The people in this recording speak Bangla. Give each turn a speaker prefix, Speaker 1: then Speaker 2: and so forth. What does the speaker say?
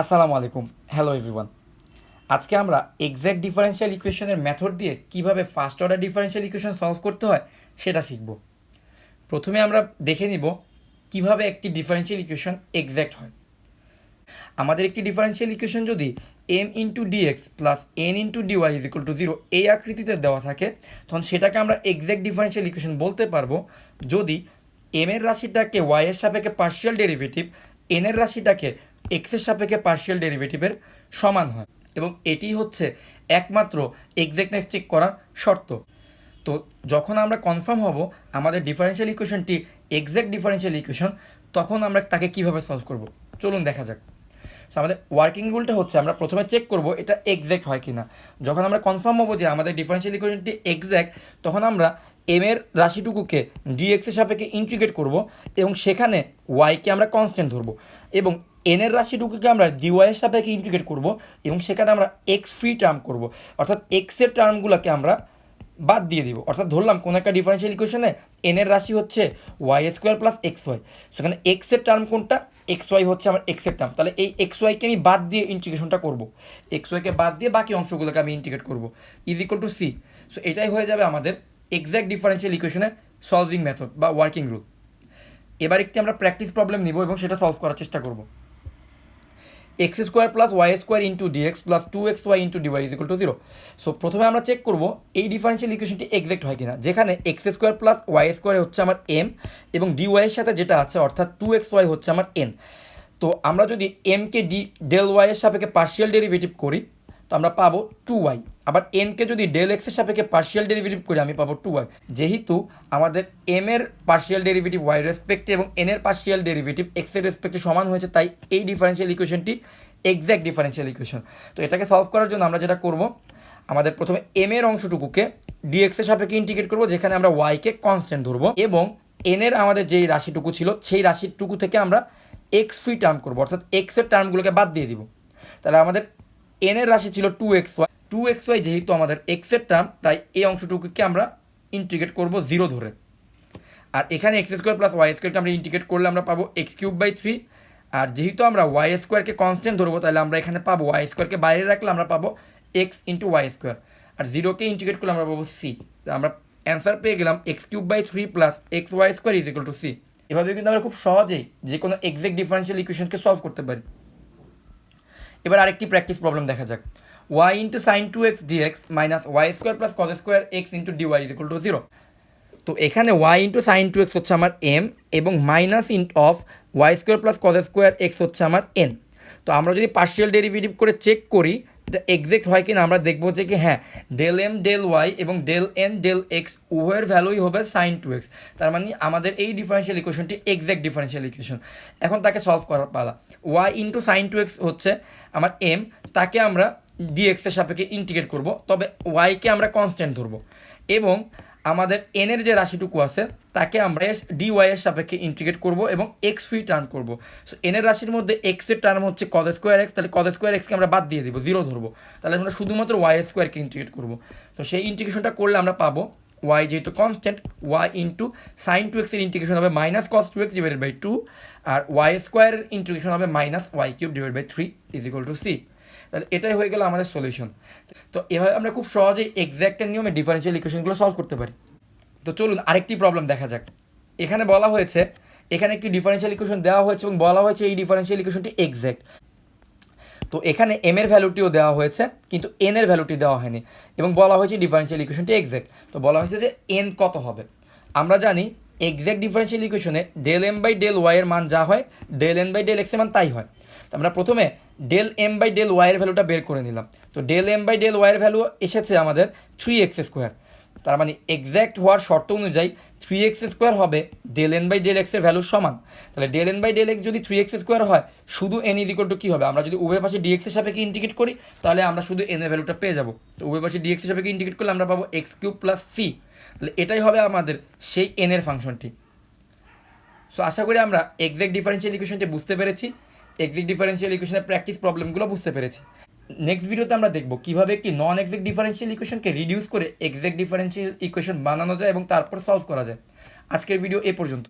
Speaker 1: আসসালামু আলাইকুম, হ্যালো এভরিওয়ান। আজকে আমরা এক্স্যাক্ট ডিফারেনশিয়াল ইকুয়েশনের মেথড দিয়ে কিভাবে first order differential equation solve করতে হয় সেটা শিখব। প্রথমে আমরা দেখে নিব কিভাবে একটি ডিফারেনশিয়াল ইকুয়েশন এক্স্যাক্ট হয়। আমাদের একটি ডিফারেনশিয়াল ইকুয়েশন যদি M into dx plus N into dy is equal to 0 এই আকৃতিতে দেওয়া থাকে, তখন সেটাকে আমরা এক্স্যাক্ট ডিফারেনশিয়াল ইকুয়েশন বলতে পারবো যদি এম এর রাশিটাকে ওয়াই এর সাপেক্ষে পার্শিয়াল ডেরিভেটিভ এন এর রাশিটাকে এক্সের সাপেক্ষে পার্শিয়াল ডেরিভেটিভের সমান হয়, এবং এটি হচ্ছে একমাত্র এক্স্যাক্টনেস চেক করার শর্ত। তো যখন আমরা কনফার্ম হব আমাদের ডিফারেনশিয়াল ইকুয়েশনটি এক্স্যাক্ট ডিফারেনশিয়াল ইকুয়েশন, তখন আমরা তাকে কীভাবে সলভ করব চলুন দেখা যাক। সো আমাদের ওয়ার্কিং রুলটা হচ্ছে আমরা প্রথমে চেক করব এটা এক্স্যাক্ট হয় কি না। যখন আমরা কনফার্ম হবো যে আমাদের ডিফারেনশিয়াল ইকুয়েশনটি এক্স্যাক্ট, তখন আমরা এম এর রাশিটুকুকে ডিএক্সের সাপেক্ষে ইন্টিগ্রেট করব এবং সেখানে ওয়াইকে আমরা কনস্ট্যান্ট ধরবো, এবং এন এর রাশিটুকুকে আমরা ডিওয়াইয়ের সাপেক্ষে ইন্টিগ্রেট করব এবং সেখানে আমরা এক্স ফ্রি টার্ম করব, অর্থাৎ এক্সের টার্মগুলোকে আমরা বাদ দিয়ে দিব। অর্থাৎ ধরলাম কোনো একটা ডিফারেনশিয়াল ইকুয়েশনে এন এর রাশি হচ্ছে Y square plus x Y, সেখানে এক্সের টার্ম কোনটা, এক্স ওয়াই হচ্ছে আমার এক্সের টার্ম, তাহলে এই এক্স ওয়াইকে আমি বাদ দিয়ে ইন্টিগ্রেশনটা করব, এক্স ওয়াইকে বাদ দিয়ে বাকি অংশগুলোকে আমি ইন্টিগ্রেট করব is equal to C. So এটাই হয়ে যাবে আমাদের এক্স্যাক্ট ডিফারেনশিয়াল ইকুয়েশনের সলভিং মেথড বা ওয়ার্কিং রুল। এবার একটি আমরা প্র্যাকটিস প্রবলেম নিব এবং সেটা সলভ করার চেষ্টা করব। X square plus Y square into dx plus 2xy into dy is equal to 0। So প্রথমে আমরা চেক করব এই ডিফারেনশিয়াল ইকুয়েশনটি এক্সাক্ট হয় কিনা, যেখানে X square plus Y square হচ্ছে আমার এম এবং ডিওয়াইয়ের সাথে যেটা আছে অর্থাৎ 2xy হচ্ছে আমার এন। তো আমরা যদি এমকে ডেল ওয়াইয়ের সাপেক্ষে পার্শিয়াল ডেরিভেটিভ করি তো আমরা পাবো 2y, আবার এনকে যদি ডেল এক্সের সাপেক্ষে পার্শিয়াল ডেরিভেটিভ করি আমি পাবো 2y। যেহেতু আমাদের এম এর পার্শিয়াল ডেরিভেটিভ ওয়াই রেসপেক্টে এবং এন এর পার্শিয়াল ডেরিভেটিভ এক্স এর রেসপেক্টে সমান হয়েছে, তাই এই ডিফারেনশিয়াল ইকুয়েশনটি এক্স্যাক্ট ডিফারেনশিয়াল ইকুয়েশন। তো এটাকে সলভ করার জন্য আমরা যেটা করব, আমাদের প্রথমে এম এর অংশটুকুকে ডিএক্স এর সাপেক্ষে ইন্টিগ্রেট করবো, যেখানে আমরা ওয়াইকে কনস্ট্যান্ট ধরবো, এবং এন এর আমাদের যেই রাশিটুকু ছিল সেই রাশিটুকু থেকে আমরা এক্স ফ্রি টার্ম করবো, অর্থাৎ এক্স এর টার্মগুলোকে বাদ দিয়ে দিব। তাহলে আমাদের এন এর রাশি ছিল 2xy যেহেতু আমাদের এক্স এর টার্ম, তাই এই অংশটুকুকে আমরা ইন্টিগ্রেট করবো 0 ধরে। আর এখানে এক্স স্কোয়ার প্লাস ওয়াই স্কোয়ারকে আমরা ইন্টিগ্রেট করলে আমরা পাবো এক্স কিউব বাই 3। আর যেহেতু আমরা ওয়াই স্কোয়ারকে কনস্ট্যান্ট ধরবো, তাহলে আমরা এখানে পাবো ওয়াই স্কোয়ারকে বাইরে রাখলে আমরা পাবো এক্স ইন্টু ওয়াই স্কোয়ার, আর 0কে ইন্টিগ্রেট করলে আমরা পাবো সি। আমরা অ্যান্সার পেয়ে গেলাম x cube by 3 plus x y square is equal to c. এভাবে কিন্তু আমরা খুব সহজেই যে কোনো এক্সাক্ট ডিফারেনশিয়াল ইকুয়েশনকে সলভ করতে পারি। এবার আরেকটি প্র্যাকটিস প্রবলেম দেখা যাক। Y into sine 2x dx minus y square plus cos square x into dy is equal to 0। তো এখানে ওয়াই ইন্টু সাইন 2x হচ্ছে আমার এম এবং minus of y square plus cos square x হচ্ছে আমার এন। তো আমরা যদি পার্শিয়াল ডেরিভেটিভ করে চেক করি এটা এক্সাক্ট হয় কিনা, আমরা দেখবো যে কি হ্যাঁ, ডেল এম ডেল ওয়াই এবং ডেল এন ডেল এক্স উভয়ের ভ্যালুই হবে সাইন 2x। তার মানে আমাদের এই ডিফারেনশিয়াল ইকুয়েশনটি এক্সাক্ট ডিফারেনশিয়াল ইকুয়েশন। এখন তাকে সলভ করার পালা। ওয়াই ইন্টু সাইন 2x হচ্ছে আমার এম, তাকে আমরা ডিএক্সের সাপেক্ষে ইন্টিগ্রেট করব, তবে ওয়াইকে আমরা কনস্ট্যান্ট ধরবো, এবং আমাদের এনের যে রাশিটুকু আছে তাকে আমরা ডিওয়াই এর সাপেক্ষে ইন্টিগ্রেট করব এবং এক্স ফ্রি টার্ম করব। সো এনের রাশির মধ্যে এক্সের টার্ম হচ্ছে কজ স্কোয়ার এক্স, তাহলে কজ স্কোয়ার এক্সকে আমরা বাদ দিয়ে দিব, 0 ধরবো, তাহলে আমরা শুধুমাত্র ওয়াই স্কোয়ারকে ইন্টিগ্রেট করব। তো সেই ইন্টিগ্রেশনটা করলে আমরা পাবো ওয়াই যেহেতু constant, Y into sine 2x এর ইন্টিগ্রেশন হবে minus cos 2x divided by 2, আর ওয়াই স্কোয়ারের ইন্টিগ্রেশন হবে minus y cube divide by 3 is equal to c. তাহলে এটাই হয়ে গেল আমাদের সলিউশন। তো এভাবে আমরা খুব সহজেই এক্স্যাক্টের নিয়মে ডিফারেনশিয়াল ইকুয়েশনগুলো সলভ করতে পারি। তো চলুন আরেকটি প্রবলেম দেখা যাক। এখানে বলা হয়েছে, এখানে একটি ডিফারেনশিয়াল ইকুয়েশন দেওয়া হয়েছে এবং বলা হয়েছে এই ডিফারেনশিয়াল ইকুয়েশনটি এক্স্যাক্ট। তো এখানে এম এর ভ্যালুটিও দেওয়া হয়েছে কিন্তু এন এর ভ্যালুটি দেওয়া হয়নি, এবং বলা হয়েছে ডিফারেনশিয়াল ইকুয়েশনটি এক্স্যাক্ট। তো বলা হয়েছে যে এন কত হবে। আমরা জানি এক্স্যাক্ট ডিফারেনশিয়াল ইকুয়েশনে del M by del y এর মান যা হয় del N by del x এর মান তাই হয়। তো আমরা প্রথমে del M by del y এর ভ্যালুটা বের করে নিলাম। তো del M by del y এর ভ্যালু এসেছে আমাদের 3x স্কোয়ার। তার মানে এক্স্যাক্ট হওয়ার শর্ত অনুযায়ী 3x স্কোয়ার হবে ডেল এন বাই ডেল এক্সের ভ্যালুর সমান। তাহলে del N by del x যদি 3x স্কোয়ার হয়, শুধু এন ইজ ইকুয়াল টু কী হবে, আমরা যদি উভয় পাশে ডিএক্সের সাপেক্ষে ইন্টিগ্রেট করি তাহলে আমরা শুধু এন এর ভ্যালুটা পেয়ে যাবো। তো উভয় পাশে ডিএক্সের সাপেক্ষে ইন্টিগ্রেট করলে আমরা পাবো এক্স কিউব প্লাস সি। তাহলে এটাই হবে আমাদের সেই এন এর ফাংশনটি। সো আশা করি আমরা এক্সাক্ট ডিফারেনশিয়াল ইকুয়েশনটি বুঝতে পেরেছি, এক্সাক্ট ডিফারেনশিয়াল ইকুয়েশনের প্র্যাকটিস প্রবলেমগুলো বুঝতে পেরেছি। নেক্সট ভিডিওতে আমরা দেখব কীভাবে একটি নন এক্সাক্ট ডিফারেনশিয়াল ইকুয়েশনকে রিডিউস করে এক্সাক্ট ডিফারেনশিয়াল ইকুয়েশন বানানো যায় এবং তারপর সলভ করা যায়। আজকের ভিডিও এ পর্যন্ত।